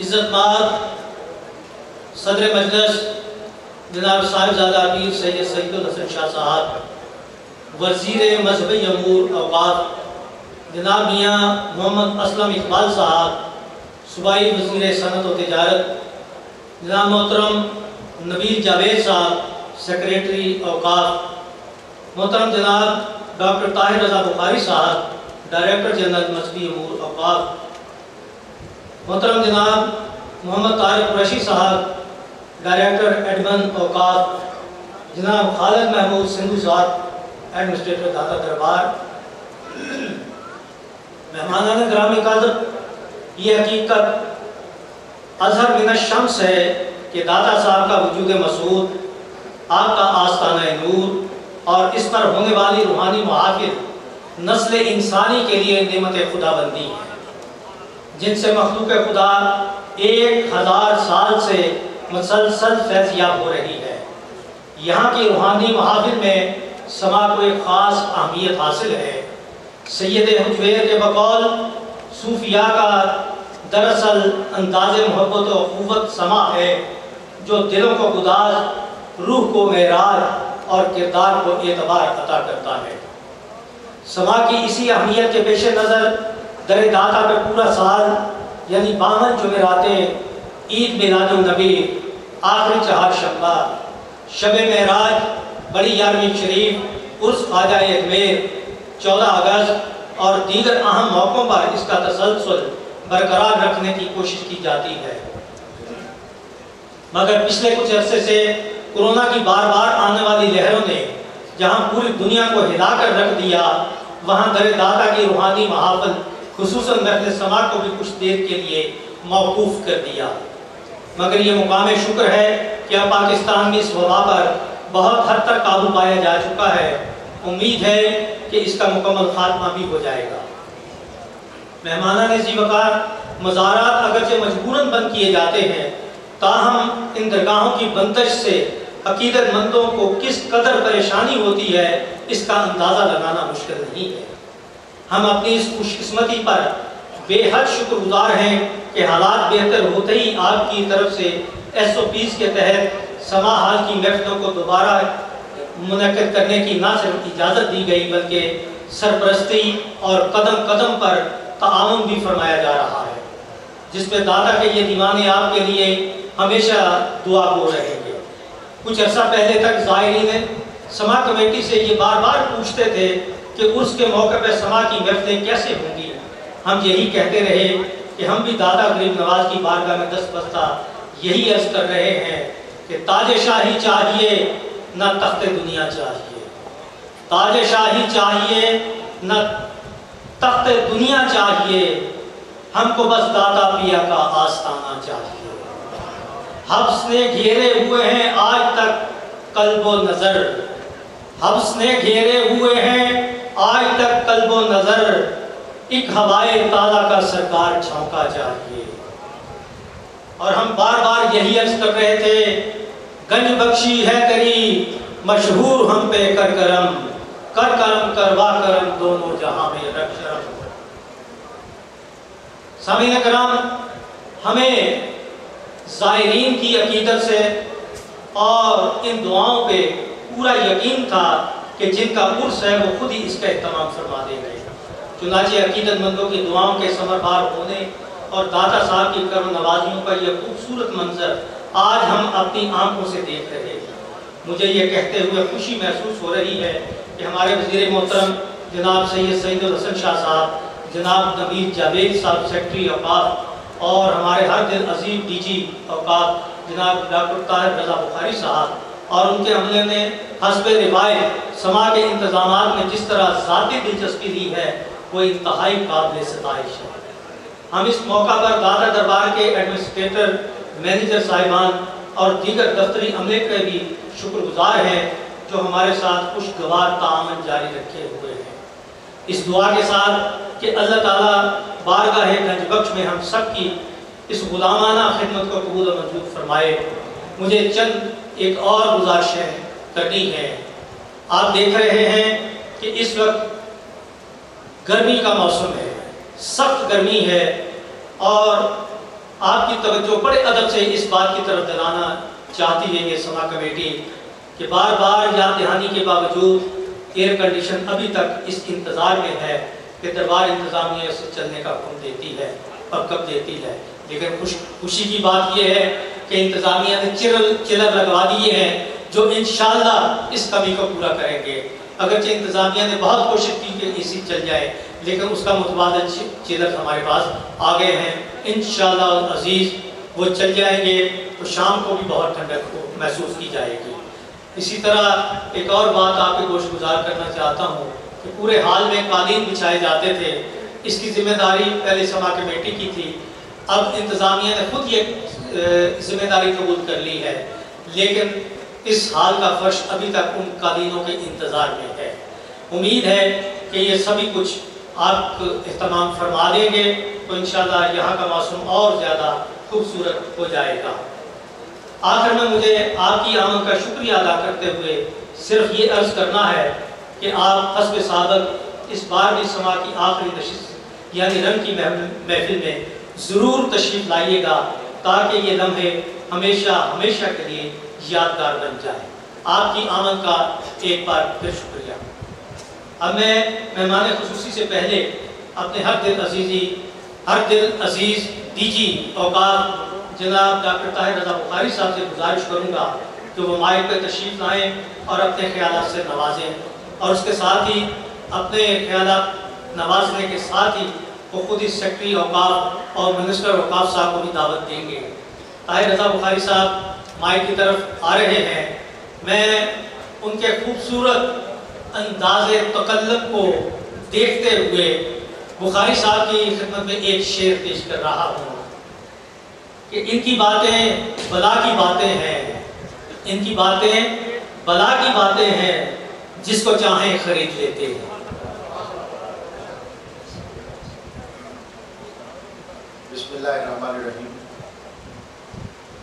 عزت مآب صدر مجلس جناب صاحبزادہ امیر سید سعید الحسن شاہ صاحب، وزیر مذہبی امور اوقاف جناب میاں محمد اسلم اقبال صاحب، صوبائی وزیر صنعت و تجارت جناب محترم نبیل جاوید صاحب، سیکریٹری اوقاف، محترم جناب ڈاکٹر طاہر رضا بخاری صاحب، ڈائریکٹر جنرل مذہبی امور اوقاف، محترم جناب محمد طارق قریشی صاحب، ڈائریکٹر ایڈمن اوقاف، جناب خالد محمود سندھو صاحب، ایڈمنسٹریٹر داتا دربار، مہمانان گرامی قدر، یہ حقیقت اظہر من الشمس ہے کہ داتا صاحب کا وجود مسعود، آپ کا آستانہ نور اور اس پر ہونے والی روحانی محافل نسل انسانی کے لیے نعمت خدا بندی ہے، جن سے مخلوق خدا 1000 سال سے مسلسل فیضیاب ہو رہی ہے۔ یہاں کی روحانی محافل میں سما کو ایک خاص اہمیت حاصل ہے۔ سید حجویر کے بقول صوفیاء کا دراصل انداز محبت و قوت سما ہے جو دلوں کو گداز، روح کو معراج اور کردار کو اعتبار عطا کرتا ہے۔ سما کی اسی اہمیت کے پیش نظر در داتا پہ پورا سال یعنی 52 جمعراتیں، عید میلاد النبی، آخری چہار شنبہ، شب معراج، بڑی یارمین شریف، عرس خواجہ اجمیر، 14 اگست اور دیگر اہم موقعوں پر اس کا تسلسل برقرار رکھنے کی کوشش کی جاتی ہے۔ مگر پچھلے کچھ عرصے سے کورونا کی بار بار آنے والی لہروں نے جہاں پوری دنیا کو ہلا کر رکھ دیا، وہاں در داتا کی روحانی محافل خصوصاً محفل سما کو بھی کچھ دیر کے لیے موقوف کر دیا۔ مگر یہ مقام شکر ہے کہ اب پاکستان میں اس وبا پر بہت حد تک قابو پایا جا چکا ہے۔ امید ہے کہ اس کا مکمل خاتمہ بھی ہو جائے گا۔ مہمانان ذی وقار، مزارات اگرچہ مجبوراً بند کیے جاتے ہیں، تاہم ان درگاہوں کی بندش سے عقیدت مندوں کو کس قدر پریشانی ہوتی ہے اس کا اندازہ لگانا مشکل نہیں ہے۔ ہم اپنی اس خوش قسمتی پر بے حد شکر گزار ہیں کہ حالات بہتر ہوتے ہی آپ کی طرف سے SOPs کے تحت سما حال کی محفلوں کو دوبارہ منعقد کرنے کی نہ صرف اجازت دی گئی بلکہ سرپرستی اور قدم قدم پر تعاون بھی فرمایا جا رہا ہے، جس پہ داتا کے یہ دیوانے آپ کے لیے ہمیشہ دعا گو رہیں گے۔ کچھ عرصہ پہلے تک زائرین سما کمیٹی سے یہ بار بار پوچھتے تھے کہ عرس کے موقع پہ سما کی محفلیں کیسے ہوں گی۔ ہم یہی کہتے رہے کہ ہم بھی داتا غریب نواز کی بارگاہ میں دست بستہ یہی عرض کر رہے ہیں کہ تاج شاہی چاہیے نہ تخت دنیا چاہیے، تاج شاہی چاہیے نہ تخت دنیا چاہیے، ہم کو بس داتا پیا کا آستانہ چاہیے۔ حبس نے گھیرے ہوئے ہیں آج تک قلب و نظر، حبس نے گھیرے ہوئے ہیں آج تک قلب و نظر، ایک ہوائے تازہ کا سرکار چھونکا چاہیے۔ اور ہم بار بار یہی عرض کر رہے تھے، گنج بخشی ہے تیری مشہور ہم پہ کر کرم، کر کرم کروا کرم دونوں جہاں میں رکھ شرم۔ سامعین کرام، ہمیں زائرین کی عقیدت سے اور ان دعاؤں پہ پورا یقین تھا کہ جن کا عرس ہے وہ خود ہی اس کا اہتمام فرما دیں گے۔ چنانچہ عقیدت مندوں کی دعاؤں کے ثمربار ہونے اور داتا صاحب کی کرم نوازیوں کا یہ خوبصورت منظر آج ہم اپنی آنکھوں سے دیکھ رہے ہیں۔ مجھے یہ کہتے ہوئے خوشی محسوس ہو رہی ہے کہ ہمارے وزیر محترم جناب سید سعید الحسن شاہ صاحب، جناب نبیل جاوید صاحب سیکرٹری اوقاف، اور ہمارے ہر دل عظیم DG اوقاف جناب ڈاکٹر طاہر رضا بخاری صاحب اور ان کے عملے نے حسب روایت سما کے انتظامات میں جس طرح ذاتی دلچسپی دی ہے وہ انتہائی قابل ستائش ہے۔ ہم اس موقع پر داتا دربار کے ایڈمنسٹریٹر، مینیجر صاحبان اور دیگر دفتری عملے کے بھی شکر گزار ہیں جو ہمارے ساتھ خوشگوار تعاون جاری رکھے ہوئے ہیں۔ اس دعا کے ساتھ کہ اللہ تعالیٰ بارگاہ گنج بخش میں ہم سب کی اس غلامانہ خدمت کو قبول و منظور فرمائے، مجھے چند ایک اور گزارشیں کرنی ہے۔ آپ دیکھ رہے ہیں کہ اس وقت گرمی کا موسم ہے، سخت گرمی ہے، اور آپ کی توجہ بڑے ادب سے اس بات کی طرف دلانا چاہتی ہے یہ سما کمیٹی کہ بار بار یاد دہانی کے باوجود ایئر کنڈیشن ابھی تک اس انتظار میں ہے کہ دربار انتظامیہ سے چلنے کا حکم دیتی ہے اور کب دیتی ہے. لیکن خوشی کی بات یہ ہے کہ انتظامیہ نے چلر لگوا دیے ہیں جو انشاءاللہ اس کمی کو پورا کریں گے. اگرچہ انتظامیہ نے بہت کوشش کی کہ اسی چل جائے لیکن اس کا متبادل چلر ہمارے پاس آ گئے ہیں. انشاءاللہ عزیز وہ چل جائیں گے تو شام کو بھی بہت ٹھنڈک محسوس کی جائے گی. اسی طرح ایک اور بات آپ کے گوش گزار کرنا چاہتا ہوں کہ پورے حال میں قالین بچھائے جاتے تھے. اس کی ذمہ داری پہلے سما کمیٹی کی تھی. اب انتظامیہ نے خود یہ ذمہ داری قبول کر لی ہے لیکن اس حال کا فرش ابھی تک ان قالینوں کے انتظار میں ہے. امید ہے کہ یہ سبھی کچھ آپ اہتمام فرما دیں گے تو انشاءاللہ یہاں کا موسم اور زیادہ خوبصورت ہو جائے گا. آخر میں مجھے آپ کی آمد کا شکریہ ادا کرتے ہوئے صرف یہ عرض کرنا ہے کہ آپ حسب سابق اس بار بھی سما کی آخری نشست یعنی رنگ کی محفل میں ضرور تشریف لائیے گا تاکہ یہ لمحے ہمیشہ ہمیشہ کے لیے یادگار بن جائے. آپ کی آمد کا ایک بار پھر شکریہ. اب میں مہمان خصوصی سے پہلے اپنے ہر دل عزیز ڈی جی اوقات جناب ڈاکٹر طاہر رضا بخاری صاحب سے گزارش کروں گا کہ وہ مائک پہ تشریف لائیں اور اپنے خیالات سے نوازیں اور اس کے ساتھ ہی اپنے خیالات نوازنے کے ساتھ ہی وہ خود ہی سیکرٹری اوقاف اور منسٹر اوقاف صاحب کو بھی دعوت دیں گے. طاہر رضا بخاری صاحب مائک کی طرف آ رہے ہیں. میں ان کے خوبصورت انداز تکلم کو دیکھتے ہوئے بخاری صاحب کی خدمت میں ایک شعر پیش کر رہا ہوں کہ ان کی باتیں بلا کی باتیں ہیں, ان کی باتیں بلا کی باتیں ہیں, جس کو چاہیں خرید لیتے ہیں. بسم اللہ الرحمن الرحیم.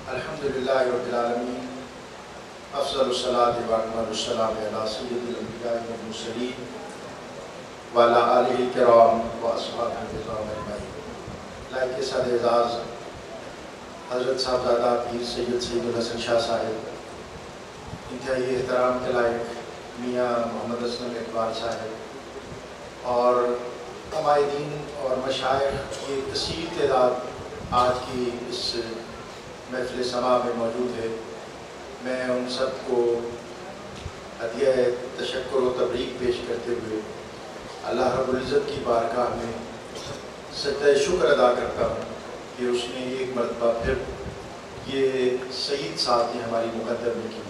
الحمدللہ رب العالمین. افضل الصلاۃ و اکمل السلام علی سید الانبیاء والمرسلین وعلی آلہ الکرام و اصحابہ الکرام اجمعین. لائق صدر اعزاز حضرت صاحبزادہ پیر سید سید الحسن شاہ صاحب, انتہائی احترام کے لائق میاں محمد اسلم اقبال صاحب اور عمائدین اور مشائخ کی کثیر تعداد آج کی اس محفل سما میں موجود ہے. میں ان سب کو ہدیہ تشکر و تبریک پیش کرتے ہوئے اللہ رب العزت کی بارگاہ میں سجدہ شکر ادا کرتا ہوں کہ اس نے ایک مرتبہ پھر یہ سعید ساتھی ہماری مقدر میں کی.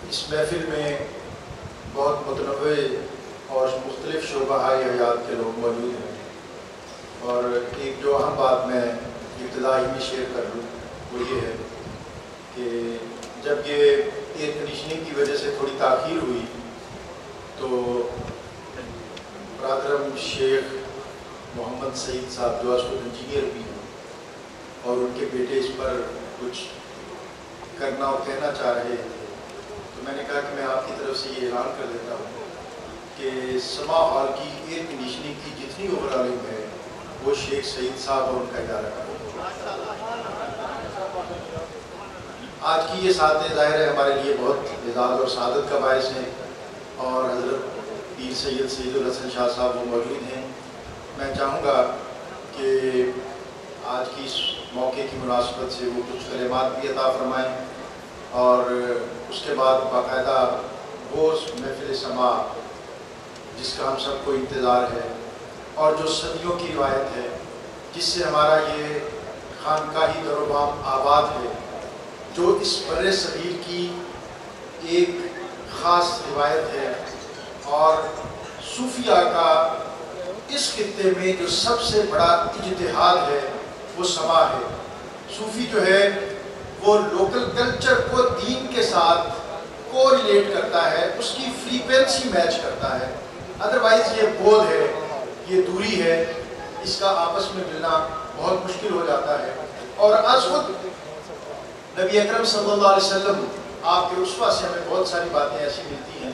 اس محفل میں بہت متنوع اور مختلف شعبہ حیات کے لوگ موجود ہیں اور ایک جو اہم بات میں ابتدائی میں شیئر کر لوں وہ یہ ہے کہ جب یہ ایئر کنڈیشننگ کی وجہ سے تھوڑی تاخیر ہوئی تو برادرم شیخ محمد سعید صاحب جو اسٹوڈنٹ انجینئر بھی ہیں اور ان کے بیٹے اس پر کچھ کرنا اور کہنا چاہ رہے تھے تو میں نے کہا کہ میں آپ کی طرف سے یہ اعلان کر دیتا ہوں کہ سما ہال کی ایئر کنڈیشننگ کی جتنی اوور آلنگ ہے وہ شیخ سعید صاحب اور ان کا ادارہ کریں. آج کی یہ ساتیں ظاہر ہے ہمارے لیے بہت اعزاز اور سعادت کا باعث ہیں اور حضرت پیر سید سید الحسن شاہ صاحب وہ موجود ہیں. میں چاہوں گا کہ آج کی اس موقع کی مناسبت سے وہ کچھ کلمات بھی عطا فرمائیں اور اس کے بعد باقاعدہ وہ محفل سما جس کا ہم سب کو انتظار ہے اور جو صدیوں کی روایت ہے جس سے ہمارا یہ خانقاہی در و بام آباد ہے, جو اس بر صغیر کی ایک خاص روایت ہے اور صوفیہ کا اس خطے میں جو سب سے بڑا اجتہاد ہے وہ سما ہے. صوفی جو ہے وہ لوکل کلچر کو دین کے ساتھ کو ریلیٹ کرتا ہے, اس کی فریکوینسی میچ کرتا ہے. ادروائز یہ بود ہے, یہ دوری ہے, اس کا آپس میں ملنا بہت مشکل ہو جاتا ہے. اور از خود نبی اکرم صلی اللہ علیہ وسلم آپ کے اسوہ سے ہمیں بہت ساری باتیں ایسی ملتی ہیں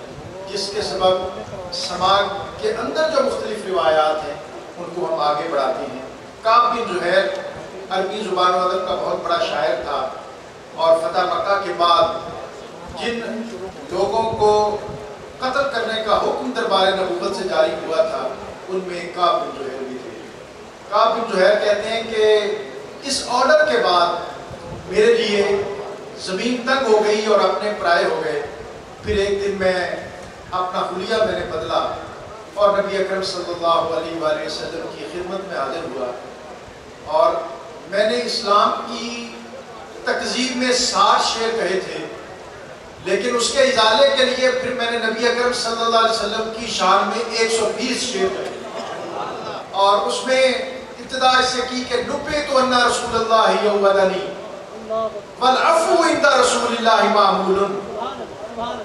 جس کے سبب سماج کے اندر جو مختلف روایات ہیں ان کو ہم آگے بڑھاتے ہیں۔ کعب بن زہیر عربی زبان و ادب کا بہت بڑا شاعر تھا، اور فتح مکہ کے بعد جن لوگوں کو قتل کرنے کا حکم دربار نبوت سے جاری ہوا تھا ان میں کعب بن زہیر بھی تھے۔ کعب بن زہیر کہتے ہیں کہ اس آرڈر کے بعد میرے لیے زمین تنگ ہو گئی اور اپنے پرائے ہو گئے۔ پھر ایک دن میں اپنا حلیہ میں نے بدلا اور نبی اکرم صلی اللہ علیہ وآلہ وسلم کی خدمت میں حاضر ہوا، اور میں نے اسلام کی تکذیب میں 60 شعر کہے تھے، لیکن اس کے ازالے کے لیے پھر میں نے نبی اکرم صلی اللہ علیہ وسلم کی شان میں 120 شعر کہے، اور اس میں ابتدا اس سے کی کہ نبئت ان رسول اللہ یودنی والعفو عند رسول اللہ معمول،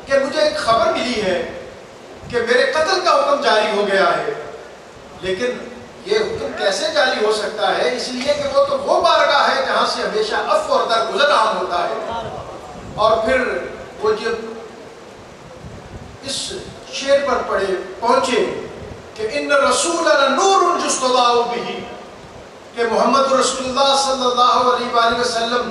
کہ مجھے ایک خبر ملی ہے کہ میرے قتل کا حکم جاری ہو گیا ہے، لیکن یہ حکم کیسے جاری ہو سکتا ہے؟ اس لیے کہ وہ تو وہ بارگاہ ہے جہاں سے ہمیشہ عفو اور درگزر عام ہوتا ہے۔ اور پھر وہ جب اس شعر پر پہنچے کہ ان رسول نور یستضاء بہ، کہ محمد رسول اللہ صلی اللہ علیہ وآلہ وسلم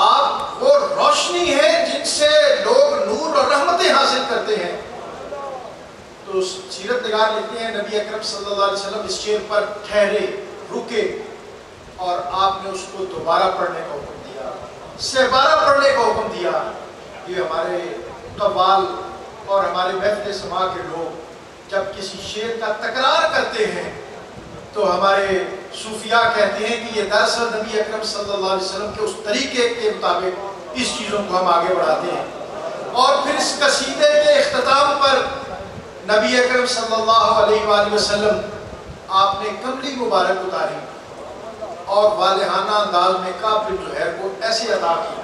آپ وہ روشنی ہے جن سے لوگ نور اور رحمتیں حاصل کرتے ہیں، تو سیرت نگار لکھتے ہیں نبی اکرم صلی اللہ علیہ وسلم اس شعر پر ٹھہرے، رکے، اور آپ نے اس کو دوبارہ پڑھنے کا حکم دیا، 12 پڑھنے کا حکم دیا۔ یہ ہمارے قوال اور ہمارے محفل سماع کے لوگ جب کسی شعر کا تکرار کرتے ہیں تو ہمارے صوفیاء کہتے ہیں کہ یہ دراصل نبی اکرم صلی اللہ علیہ وسلم کے اس طریقے کے مطابق اس چیزوں کو ہم آگے بڑھاتے ہیں۔ اور پھر اس قصیدے کے اختتام پر نبی اکرم صلی اللہ علیہ وآلہ وسلم آپ نے کملی مبارک اتاری اور والہانہ انداز میں کعب بن زہیر کو ایسے عطا کی،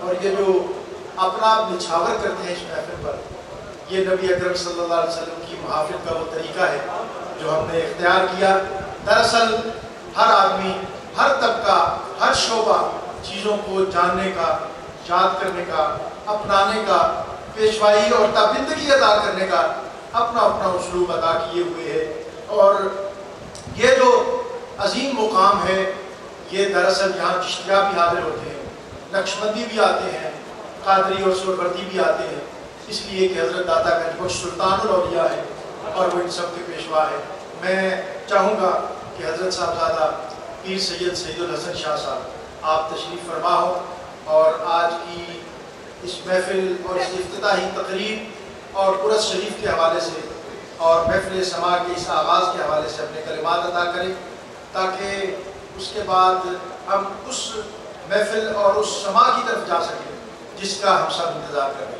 اور یہ جو اپنا آپ نچھاور کرتے ہیں اس محفل پر، یہ نبی اکرم صلی اللہ علیہ وسلم کی محافل کا وہ طریقہ ہے جو ہم نے اختیار کیا۔ دراصل ہر آدمی، ہر طبقہ، ہر شعبہ چیزوں کو جاننے کا، یاد کرنے کا، اپنانے کا، پیشوائی اور تابندگی ادا کرنے کا اپنا اپنا اسلوب ادا کیے ہوئے ہے، اور یہ جو عظیم مقام ہے یہ دراصل یہاں چشتیہ بھی حاضر ہوتے ہیں، نقشبندی بھی آتے ہیں، قادری اور سہروردی بھی آتے ہیں، اس لیے کہ حضرت داتا گنج بخش سلطان الاولیاء ہے اور وہ ان سب کے پیشوا ہے۔ میں چاہوں گا کہ حضرت صاحبزادہ پیر سید سید الحسن شاہ صاحب آپ تشریف فرما ہو، اور آج کی اس محفل اور اس افتتاحی تقریب اور قرۃ شریف کے حوالے سے اور محفل سماع کے اس آغاز کے حوالے سے اپنے کلمات ادا کریں، تاکہ اس کے بعد ہم اس محفل اور اس سماع کی طرف جا سکیں جس کا ہم سب انتظار کر رہے ہیں۔